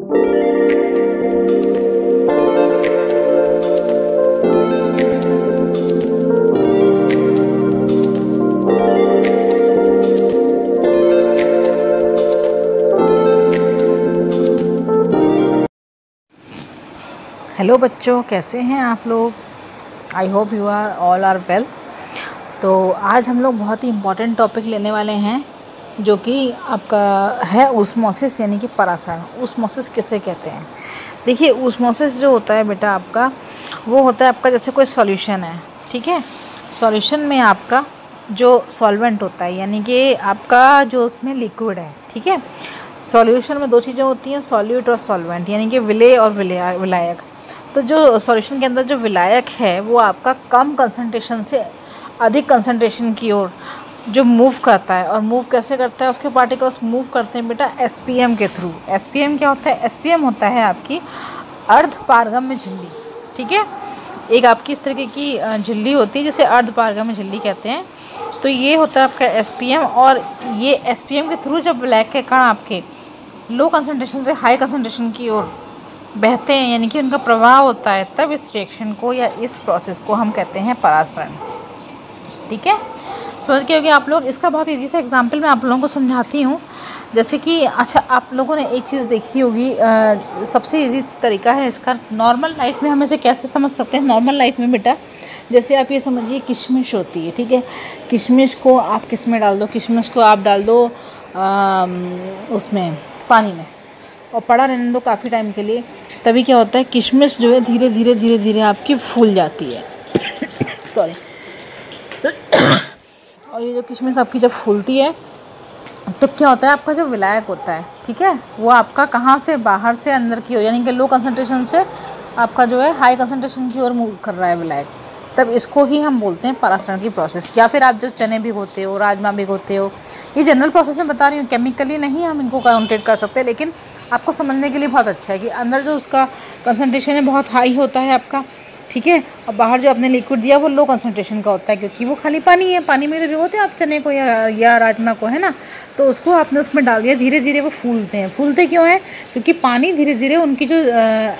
Hello बच्चों, कैसे हैं आप लोग। I hope you are all are well. तो आज हम लोग बहुत ही इम्पॉर्टेंट टॉपिक लेने वाले हैं जो कि आपका है ऊस्मोसिस यानी कि परासरण। ऊस्मोसिस किसे कहते हैं? देखिए, ऊस्मोसिस जो होता है बेटा आपका, वो होता है आपका जैसे कोई सॉल्यूशन है, ठीक है। सॉल्यूशन में आपका जो सॉल्वेंट होता है यानी कि आपका जो उसमें लिक्विड है, ठीक है। सॉल्यूशन में दो चीज़ें होती हैं, सॉल्यूट और सॉल्वेंट, यानी कि विलेय और विलायक। तो जो सॉल्यूशन के अंदर जो विलायक है वो आपका कम कंसंट्रेशन से अधिक कंसंट्रेशन की ओर जो मूव करता है। और मूव कैसे करता है? उसके पार्टिकल्स मूव करते हैं बेटा एसपीएम के थ्रू। एसपीएम क्या होता है? एसपीएम होता है आपकी अर्ध पारगम्य झिल्ली, ठीक है। एक आपकी इस तरीके की झिल्ली होती है जिसे अर्ध पारगम्य झिल्ली कहते हैं। तो ये होता है आपका एसपीएम, और ये एसपीएम के थ्रू जब विलायक के कण आपके लो कंसंट्रेशन से हाई कंसंट्रेशन की ओर बहते हैं, यानी कि उनका प्रवाह होता है, तब इस रिएक्शन को या इस प्रोसेस को हम कहते हैं परासरण, ठीक है। समझ गए होंगे आप लोग। इसका बहुत इजी सा एग्जांपल मैं आप लोगों को समझाती हूँ। जैसे कि अच्छा, आप लोगों ने एक चीज़ देखी होगी, सबसे इजी तरीका है इसका। नॉर्मल लाइफ में हम इसे कैसे समझ सकते हैं? नॉर्मल लाइफ में बेटा जैसे आप ये समझिए, किशमिश होती है, ठीक है। किशमिश को आप किस में डाल दो? किशमिश को आप डाल दो उसमें पानी में और पड़ा रहने दो काफ़ी टाइम के लिए। तभी क्या होता है, किशमिश जो है धीरे धीरे धीरे धीरे आपकी फूल जाती है सॉरी। और ये जो किशमिश आपकी जब फूलती है तो क्या होता है, आपका जो विलायक होता है, ठीक है, वो आपका कहाँ से बाहर से अंदर की ओर, यानी कि लो कंसंट्रेशन से आपका जो है हाई कंसंट्रेशन की ओर मूव कर रहा है विलायक। तब इसको ही हम बोलते हैं परासरण की प्रोसेस। या फिर आप जो चने भिगोते हो, राजमा भिगोते हो, ये जनरल प्रोसेस में बता रही हूँ, केमिकली नहीं हम इनको काउंटेड कर सकते, लेकिन आपको समझने के लिए बहुत अच्छा है कि अंदर जो उसका कंसंट्रेशन है बहुत हाई होता है आपका, ठीक है। और बाहर जो आपने लिक्विड दिया वो लो कंसंट्रेशन का होता है, क्योंकि वो खाली पानी है। पानी में तो भिगोते हैं आप चने को या राजमा को, है ना। तो उसको आपने उसमें डाल दिया, धीरे धीरे वो फूलते हैं। फूलते क्यों हैं? क्योंकि पानी धीरे धीरे उनकी जो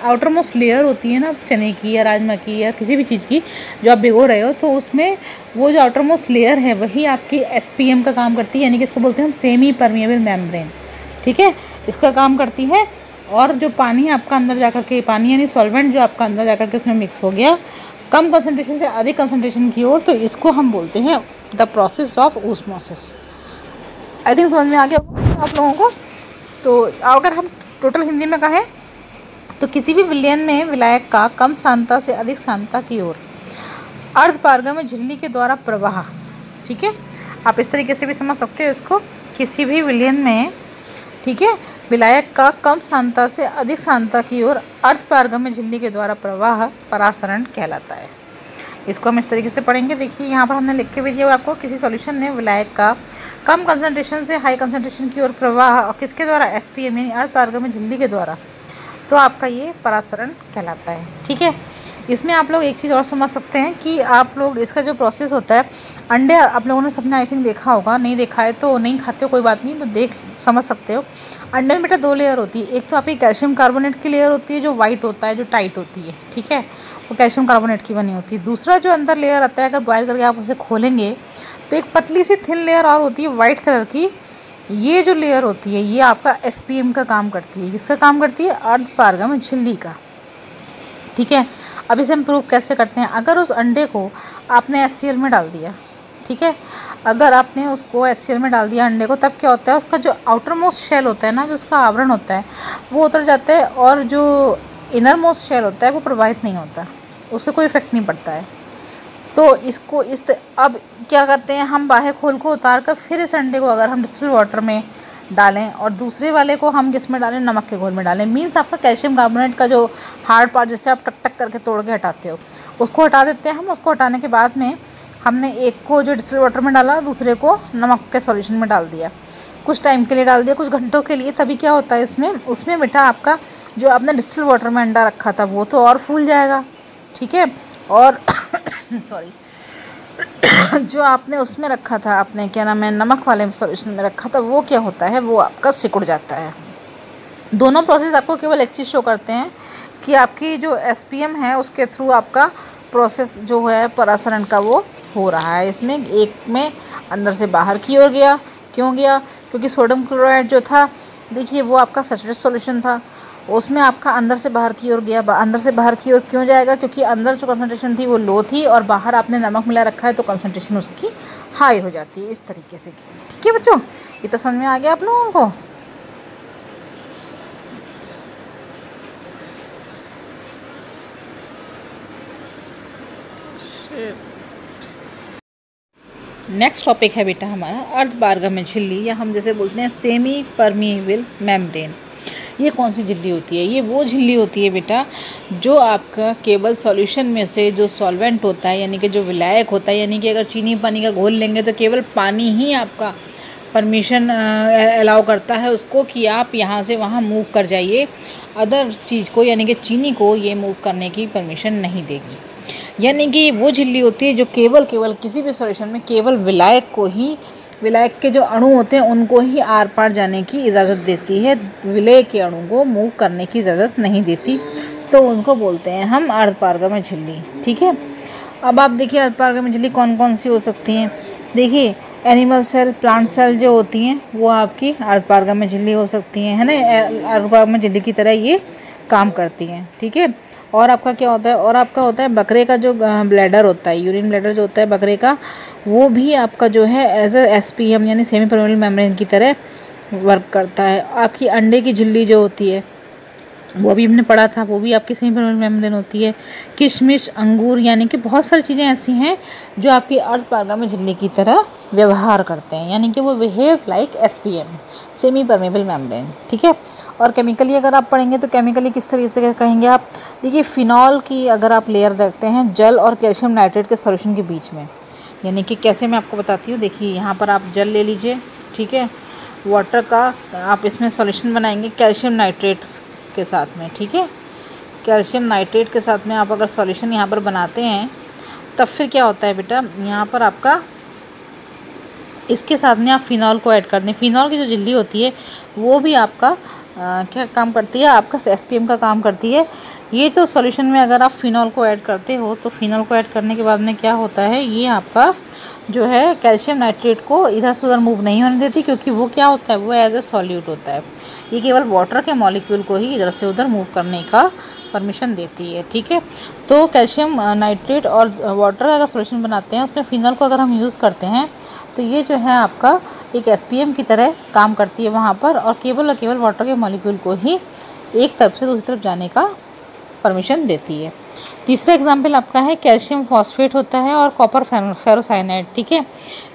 आउटर मोस्ट लेयर होती है ना, चने की या राजमा की या किसी भी चीज़ की जो आप भिगो रहे हो, तो उसमें वो जो आउटर मोस्ट लेयर है वही आपकी एसपीएम का काम करती है, यानी कि इसको बोलते हैं हम सेमी परमिएबल मेम्ब्रेन, ठीक है, इसका काम करती है। और जो पानी आपका अंदर जाकर के, पानी यानी सॉल्वेंट जो आपका अंदर जाकर के उसमें मिक्स हो गया कम कंसंट्रेशन से अधिक कंसंट्रेशन की ओर, तो इसको हम बोलते हैं the process of osmosis. I think समझ में आ गया आप लोगों को। तो अगर हम टोटल हिंदी में कहें तो किसी भी विलयन में विलायक का कम सांद्रता से अधिक सांद्रता की ओर अर्ध पारगम्य झिल्ली के द्वारा प्रवाह, ठीक है। आप इस तरीके से भी समझ सकते हो इसको, किसी भी विलयन में, ठीक है, विलायक का कम सांद्रता से अधिक सांद्रता की ओर अर्ध पारगम्य झिल्ली के द्वारा प्रवाह परासरण कहलाता है। इसको हम इस तरीके से पढ़ेंगे। देखिए यहाँ पर हमने लिख के भी दिया हुआ आपको, किसी सॉल्यूशन में विलायक का कम कंसंट्रेशन से हाई कंसंट्रेशन की ओर प्रवाह और किसके द्वारा? एसपीएम यानी अर्ध पारगम्य झिल्ली के द्वारा, तो आपका ये परासरण कहलाता है, ठीक है। इसमें आप लोग एक चीज़ और समझ सकते हैं कि आप लोग इसका जो प्रोसेस होता है, अंडे आप लोगों ने सबने आई थिंक देखा होगा, नहीं देखा है तो नहीं खाते हो कोई बात नहीं, तो देख समझ सकते हो। अंडे में बेटा दो लेयर होती है, एक तो आपकी कैल्शियम कार्बोनेट की लेयर होती है जो वाइट होता है, जो टाइट होती है, ठीक है, वो कैल्शियम कार्बोनेट की बनी होती है। दूसरा जो अंदर लेयर आता है, अगर बॉयल करके आप उसे खोलेंगे तो एक पतली सी थिन लेयर और होती है वाइट कलर की। ये जो लेयर होती है ये आपका एसपीएम का काम करती है। किसका काम करती है? अर्ध पारगम्य झिल्ली का, ठीक है। अब इसे हम प्रूव कैसे करते हैं? अगर उस अंडे को आपने HCl में डाल दिया, ठीक है, अगर आपने उसको HCl में डाल दिया अंडे को, तब क्या होता है, उसका जो आउटर मोस्ट शेल होता है ना, जो उसका आवरण होता है वो उतर जाता है, और जो इनर मोस्ट शेल होता है वो प्रभावित नहीं होता, उस पर कोई इफेक्ट नहीं पड़ता है। तो इसको अब क्या करते हैं हम, बाह्य खोल को उतार कर फिर इस अंडे को अगर हम डिस्टिल वाटर में डालें और दूसरे वाले को हम किस में डालें? नमक के घोल में डालें। मीन्स आपका कैल्शियम कार्बोनेट का जो हार्ड पार्ट जिसे आप टक टक करके तोड़ के हटाते हो, उसको हटा देते हैं हम। उसको हटाने के बाद में हमने एक को जो डिस्टिल वाटर में डाला, दूसरे को नमक के सॉल्यूशन में डाल दिया, कुछ टाइम के लिए डाल दिया, कुछ घंटों के लिए। तभी क्या होता है उसमें बेटा आपका जो आपने डिस्टिल वाटर में अंडा रखा था वो तो और फूल जाएगा, ठीक है। और सॉरी जो आपने उसमें रखा था, आपने क्या नाम है, नमक वाले सॉल्यूशन में रखा था, वो क्या होता है, वो आपका सिकुड़ जाता है, दोनों प्रोसेस आपको केवल एक चीज़ शो करते हैं कि आपकी जो एसपीएम है उसके थ्रू आपका प्रोसेस जो है परासरण का वो हो रहा है। इसमें एक में अंदर से बाहर की ओर गया, क्यों गया? क्योंकि सोडियम क्लोराइड जो था, देखिए वो आपका सैचुरेटेड सॉल्यूशन था, उसमें आपका अंदर से बाहर की ओर गया। अंदर से बाहर की ओर क्यों जाएगा? क्योंकि अंदर जो कंसंट्रेशन थी वो लो थी और बाहर आपने नमक मिला रखा है तो कंसंट्रेशन उसकी हाई हो जाती है, इस तरीके से। ठीक है बच्चों, ये तो समझ में आ गया आप लोगों को? नेक्स्ट टॉपिक है बेटा हमारा अर्धपारगम्य झिल्ली, या हम जैसे बोलते हैं सेमी परमिएबल मेम्ब्रेन। ये कौन सी झिल्ली होती है? ये वो झिल्ली होती है बेटा जो आपका केवल सॉल्यूशन में से जो सॉल्वेंट होता है, यानी कि जो विलायक होता है, यानी कि अगर चीनी पानी का घोल लेंगे तो केवल पानी ही आपका परमिशन अलाउ करता है उसको कि आप यहाँ से वहाँ मूव कर जाइए। अदर चीज़ को, यानी कि चीनी को, ये मूव करने की परमिशन नहीं देगी। यानी कि वो झिल्ली होती है जो केवल किसी भी सॉल्यूशन में केवल विलायक को ही, विलायक के जो अणु होते हैं उनको ही आर पार जाने की इजाज़त देती है, विलय के अणु को मूव करने की इजाज़त नहीं देती, तो उनको बोलते हैं हम अर्धपारगम्य झिल्ली। ठीक है, अब आप देखिए अर्धपारगम्य झिल्ली कौन कौन सी हो सकती हैं। देखिए एनिमल सेल, प्लांट सेल जो होती हैं वो आपकी अर्धपारगम्य झिल्ली हो सकती हैं, है ना। अर्धपारगम्य झिल्ली की तरह ये काम करती हैं। ठीक है, और आपका क्या होता है, और आपका होता है बकरे का जो ब्लैडर होता है, यूरिन ब्लैडर जो होता है बकरे का, वो भी आपका जो है एज ए एसपीएम यानी सेमी परमेबल मेम्ब्रेन की तरह वर्क करता है। आपकी अंडे की झिल्ली जो होती है वो भी हमने पढ़ा था, वो भी आपकी सेमी परमेबल मेम्ब्रेन होती है। किशमिश, अंगूर, यानी कि बहुत सारी चीज़ें ऐसी हैं जो आपकी अर्धपारगम्य झिल्ली की तरह व्यवहार करते हैं, यानी कि वो behave like SPM, semi permeable membrane. ठीक है, और केमिकली अगर आप पढ़ेंगे तो केमिकली किस तरीके से कहेंगे आप? देखिए फिनॉल की अगर आप लेयर रखते हैं जल और कैल्शियम नाइट्रेट के सॉल्यूशन के बीच में, यानी कि कैसे मैं आपको बताती हूँ। देखिए यहाँ पर आप जल ले लीजिए, ठीक है, वाटर का आप इसमें सॉल्यूशन बनाएंगे कैल्शियम नाइट्रेट्स के साथ में। ठीक है, कैल्शियम नाइट्रेट के साथ में आप अगर सॉल्यूशन यहाँ पर बनाते हैं तब फिर क्या होता है बेटा, यहाँ पर आपका इसके साथ में आप फिनॉल को ऐड कर दें। फिनॉल की जो झिल्ली होती है वो भी आपका क्या काम करती है, आपका एसपीएम का काम करती है। ये जो सॉल्यूशन में अगर आप फिनॉल को ऐड करते हो तो फिनॉल को ऐड करने के बाद में क्या होता है, ये आपका जो है कैल्शियम नाइट्रेट को इधर से उधर मूव नहीं होने देती, क्योंकि वो क्या होता है, वो एज ए सॉल्यूट होता है। ये केवल वाटर के मॉलिक्यूल को ही इधर से उधर मूव करने का परमिशन देती है। ठीक है, तो कैल्शियम नाइट्रेट और वाटर का अगर सॉल्यूशन बनाते हैं उसमें फिनॉल को अगर हम यूज़ करते हैं तो ये जो है आपका एक एसपीएम की तरह काम करती है वहाँ पर, और केवल वाटर के मॉलिक्यूल को ही एक तरफ से दूसरी तरफ जाने का परमिशन देती है। तीसरा एग्जाम्पल आपका है कैल्शियम फॉस्फेट होता है और कॉपर फेरोसाइनाइड। ठीक है,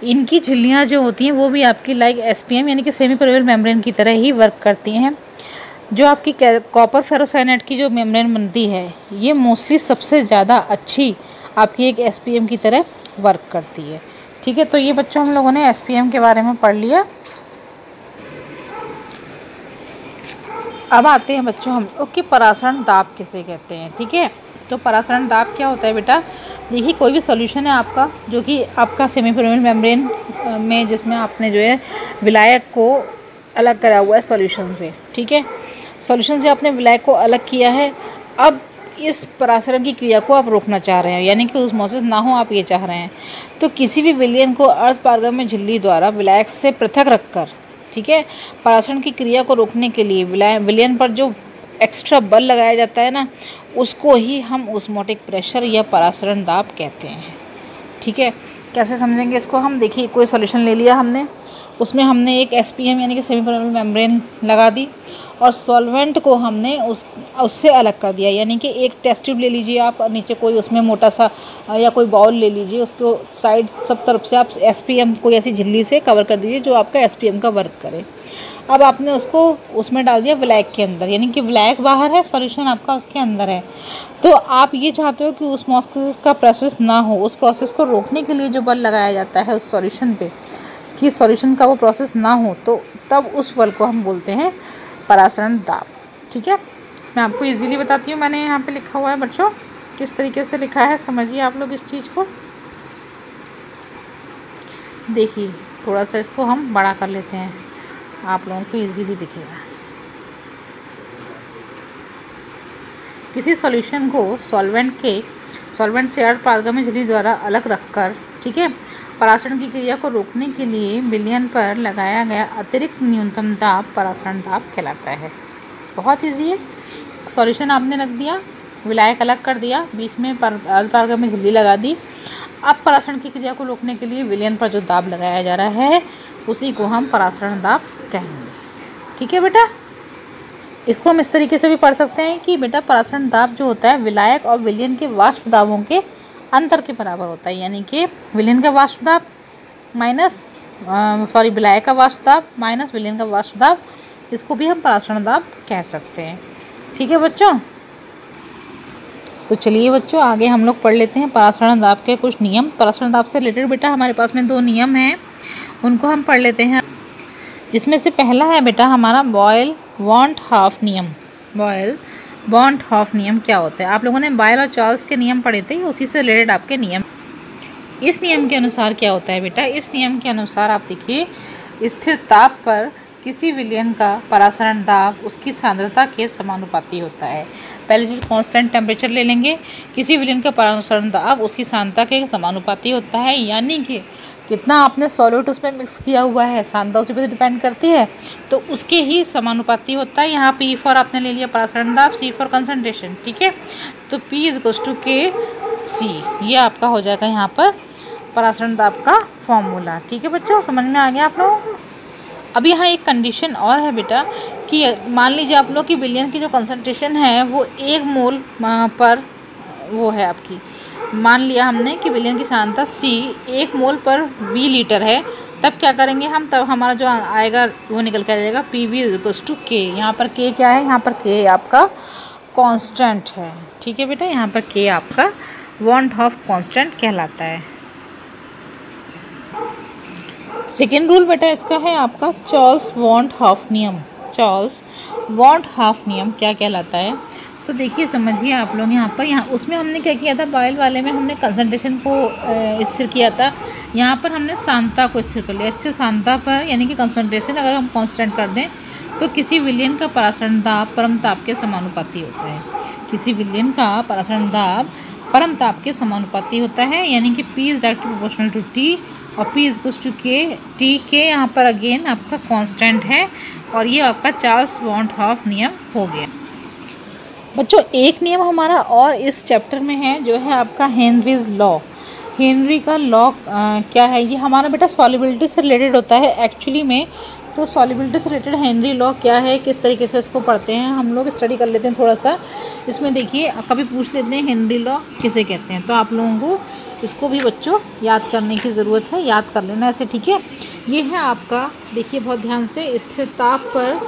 इनकी झिल्लियाँ जो होती हैं वो भी आपकी लाइक एसपीएम यानी कि सेमी परमेबल मेम्ब्रेन की तरह ही वर्क करती हैं। जो आपकी कॉपर फेरोसाइनाइड की जो मेम्ब्रेन बनती है ये मोस्टली सबसे ज़्यादा अच्छी आपकी एक एसपीएम की तरह वर्क करती है। ठीक है, तो ये बच्चों हम लोगों ने एसपीएम के बारे में पढ़ लिया। अब आते हैं बच्चों हम लोग कि परासरण दाब किसे कहते हैं। ठीक है, तो परासरण दाब क्या होता है बेटा, देखिए कोई भी सॉल्यूशन है आपका जो कि आपका सेमी परमेबल मेम्ब्रेन में, जिसमें आपने जो है विलायक को अलग करा हुआ है सॉल्यूशन से। ठीक है, सॉल्यूशन से आपने विलायक को अलग किया है। अब इस परासरण की क्रिया को आप रोकना चाह रहे हैं, यानी कि ऑस्मोसिस ना हो, आप ये चाह रहे हैं, तो किसी भी विलयन को अर्धपारगम्य झिल्ली द्वारा विलायक से पृथक रखकर, ठीक है, परासरण की क्रिया को रोकने के लिए विलयन पर जो एक्स्ट्रा बल लगाया जाता है ना, उसको ही हम ऑस्मोटिक प्रेशर या परासरण दाब कहते हैं। ठीक है, कैसे समझेंगे इसको हम? देखिए कोई सॉल्यूशन ले लिया हमने, उसमें हमने एक एसपीएम यानी कि सेमी परमेबल मेम्ब्रेन लगा दी और सॉल्वेंट को हमने उससे अलग कर दिया, यानी कि एक टेस्ट ट्यूब ले लीजिए आप, नीचे कोई उसमें मोटा सा या कोई बाउल ले लीजिए, उसको साइड सब तरफ से आप एसपीएम कोई ऐसी झिल्ली से कवर कर दीजिए जो आपका एसपीएम का वर्क करे। अब आपने उसको उसमें डाल दिया विलायक के अंदर, यानी कि विलायक बाहर है, सॉल्यूशन आपका उसके अंदर है। तो आप ये चाहते हो कि ऑस्मोसिस का प्रोसेस ना हो, उस प्रोसेस को रोकने के लिए जो बल लगाया जाता है उस सॉल्यूशन पे कि सॉल्यूशन का वो प्रोसेस ना हो, तो तब उस बल को हम बोलते हैं परासरण दाब। ठीक है, मैं आपको इजीली बताती हूँ, मैंने यहाँ पे लिखा हुआ है बच्चों, किस तरीके से लिखा है समझिए आप लोग इस चीज़ को। देखिए थोड़ा सा इसको हम बड़ा कर लेते हैं, आप लोगों को इजीली दिखेगा। किसी सॉल्यूशन को सॉल्वेंट से अर्ध पारगम्य झिल्ली द्वारा अलग रखकर, ठीक है, परासरण की क्रिया को रोकने के लिए विलयन पर लगाया गया अतिरिक्त न्यूनतम दाब परासरण दाब कहलाता है। बहुत ईजी है। सॉल्यूशन आपने रख दिया, विलायक अलग कर दिया, बीच में अर्ध पारगम्य झिल्ली लगा दी। अब परासरण की क्रिया को रोकने के लिए विलयन पर जो दाब लगाया जा रहा है उसी को हम परासरण दाब कहेंगे। ठीक है बेटा, इसको हम इस तरीके से भी पढ़ सकते हैं कि बेटा परासरण दाब जो होता है विलायक और विलयन के वाष्प दाबों के अंतर के बराबर होता है। यानी कि विलयन का वाष्प दाब माइनस विलायक का वाष्प दाब माइनस विलयन का वाष्प दाब, इसको भी हम परासरण दाब कह सकते हैं। ठीक है बच्चों, तो चलिए बच्चों आगे हम लोग पढ़ लेते हैं परासरण दाब के कुछ नियम। परासरण दाब से रिलेटेड बेटा हमारे पास में 2 नियम हैं, उनको हम पढ़ लेते हैं। जिसमें से पहला है बेटा हमारा बॉयल वॉन्ट हाफ नियम। बॉयल वॉन्ट हाफ नियम क्या होता है? आप लोगों ने बॉयल और चार्ल्स के नियम पढ़े थे, उसी से रिलेटेड आपके नियम। इस नियम के अनुसार क्या होता है बेटा? इस नियम के अनुसार आप देखिए, स्थिर ताप पर किसी विलयन का परासरण दाब उसकी सांद्रता के समानुपाती होता है। पहले चीज़ कांस्टेंट टेम्परेचर ले लेंगे। किसी विलयन का परासरण दाब उसकी सांद्रता के समानुपाती होता है, यानी कि कितना आपने सॉल्यूट उसमें मिक्स किया हुआ है, सांद्रता उसी पर डिपेंड करती है, तो उसके ही समानुपाती होता है। यहाँ P फॉर आपने ले लिया परासरण दाब, C फॉर कंसंट्रेशन। ठीक है, तो P = KC, ये आपका हो जाएगा यहाँ पर परासरण दाब का फॉर्मूला। ठीक है बच्चों, समझ में आ गया आप लोगों को? अब यहाँ एक कंडीशन और है बेटा कि मान लीजिए आप लोग की विलयन की जो कंसंट्रेशन है वो 1 मोल पर वो है आपकी, मान लिया हमने कि विलयन की सांद्रता C 1 मोल पर V लीटर है, तब क्या करेंगे हम? तब हमारा जो आएगा वो निकल कर आएगा PV = K। यहाँ पर K क्या है? यहाँ पर K आपका कांस्टेंट है। ठीक है बेटा, यहाँ पर K आपका वॉन्ट हाफ कांस्टेंट कहलाता है। सेकेंड रूल बेटा इसका है आपका चार्ल्स वॉन्ट हाफ नियम। चार्ल्स वॉन्ट हाफ नियम क्या कहलाता है? तो देखिए समझिए आप लोग, यहाँ उसमें हमने क्या किया था? बॉयल वाले में हमने कंसंट्रेशन को स्थिर किया था, यहाँ पर हमने सांद्रता को स्थिर कर लिया। स्थिर सांद्रता पर यानी कि कंसंट्रेशन अगर हम कांस्टेंट कर दें तो किसी विलयन का परासरण दाब परम ताप के समानुपाती होता है। किसी विलयन का परासरण दाब परम ताप के समानुपाती होता है, यानी कि P is directly proportional to T और P = K। T K यहाँ पर अगेन आपका कांस्टेंट है और ये आपका चार्ल्स वॉन्ट हाफ नियम हो गया। बच्चों एक नियम हमारा और इस चैप्टर में है, जो है आपका हेनरीज लॉ। हेनरी का लॉ क्या है? ये हमारा बेटा सॉल्युबिलिटी से रिलेटेड होता है एक्चुअली में। तो सॉल्युबिलिटी से रिलेटेड हेनरी लॉ क्या है, किस तरीके से इसको पढ़ते हैं हम लोग, स्टडी कर लेते हैं थोड़ा सा। इसमें देखिए कभी पूछ लेते हैं हेनरी लॉ किसे कहते हैं, तो आप लोगों को इसको भी बच्चों याद करने की ज़रूरत है, याद कर लेना ऐसे। ठीक है, ये है आपका, देखिए बहुत ध्यान से, स्थिर ताप पर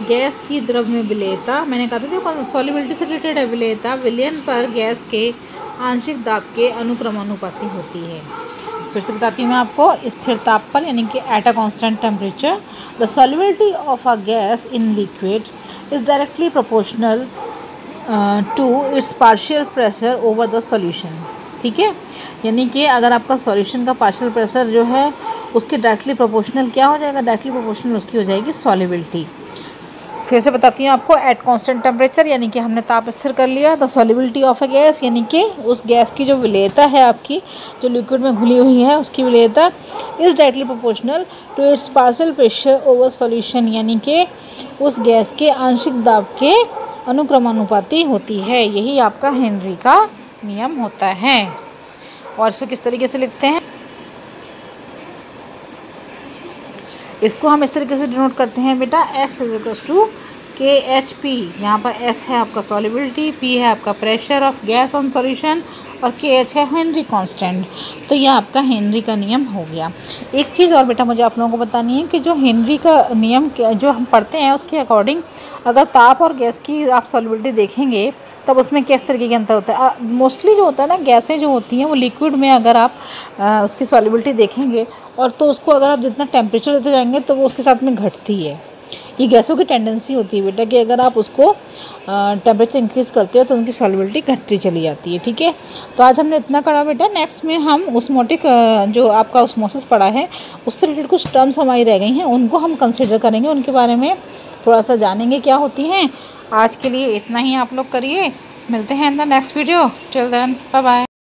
गैस की द्रव में विलेयता, मैंने कहा था देखो सॉल्युबिलिटी से रिलेटेड है, विलेयता विलयन पर गैस के आंशिक दाब के अनुक्रमानुपाती होती है। फिर से बताती हूँ मैं आपको, स्थिर ताप पर यानी कि at a constant temperature the solubility of a gas in liquid is directly proportional to its partial pressure over the solution. ठीक है, यानी कि अगर आपका सॉल्यूशन का पार्शियल प्रेशर जो है उसके डायरेक्टली प्रोपोर्शनल क्या हो जाएगा? डायरेक्टली प्रोपोर्शनल उसकी हो जाएगी सॉल्युबिलिटी। फिर से बताती हूँ आपको, एट कांस्टेंट टेम्परेचर यानी कि हमने ताप स्थिर कर लिया, the solubility of a gas यानी कि उस गैस की जो विलेयता है आपकी, जो लिक्विड में घुली हुई है उसकी विलेयता, is directly proportional to its partial pressure over solution, यानी कि उस गैस के आंशिक दाब के अनुक्रमानुपाती होती है। यही आपका हेनरी का नियम होता है। और इसको किस तरीके से लिखते हैं? इसको हम इस तरीके से डिनोट करते हैं बेटा, S = KHP। यहाँ पर S है आपका सॉल्युबिलिटी, P है आपका pressure of gas on solution और KH है हेनरी कांस्टेंट। तो यह आपका हेनरी का नियम हो गया। एक चीज़ और बेटा मुझे आप लोगों को बतानी है कि जो हेनरी का नियम जो हम पढ़ते हैं उसके अकॉर्डिंग अगर ताप और गैस की आप सॉल्युबिलिटी देखेंगे तब उसमें किस तरीके के अंतर होता है। मोस्टली जो होता है ना, गैसें जो होती हैं वो लिक्विड में अगर आप उसकी सॉल्युबिलिटी देखेंगे और तो उसको अगर आप जितना टेम्परेचर देते जाएंगे तो वो उसके साथ में घटती है। ये गैसों की टेंडेंसी होती है बेटा कि अगर आप उसको टेम्परेचर इंक्रीज़ करते हो तो उनकी सॉल्युबिलिटी घटती चली जाती है। ठीक है, तो आज हमने इतना करा बेटा। नेक्स्ट में हम ऑस्मोटिक जो आपका ऑस्मोसिस पढ़ा है उससे रिलेटेड कुछ टर्म्स हमारी रह गई हैं, उनको हम कंसिडर करेंगे, उनके बारे में थोड़ा सा जानेंगे क्या होती हैं। आज के लिए इतना ही आप लोग करिए। मिलते हैं in the next video. Till then bye bye.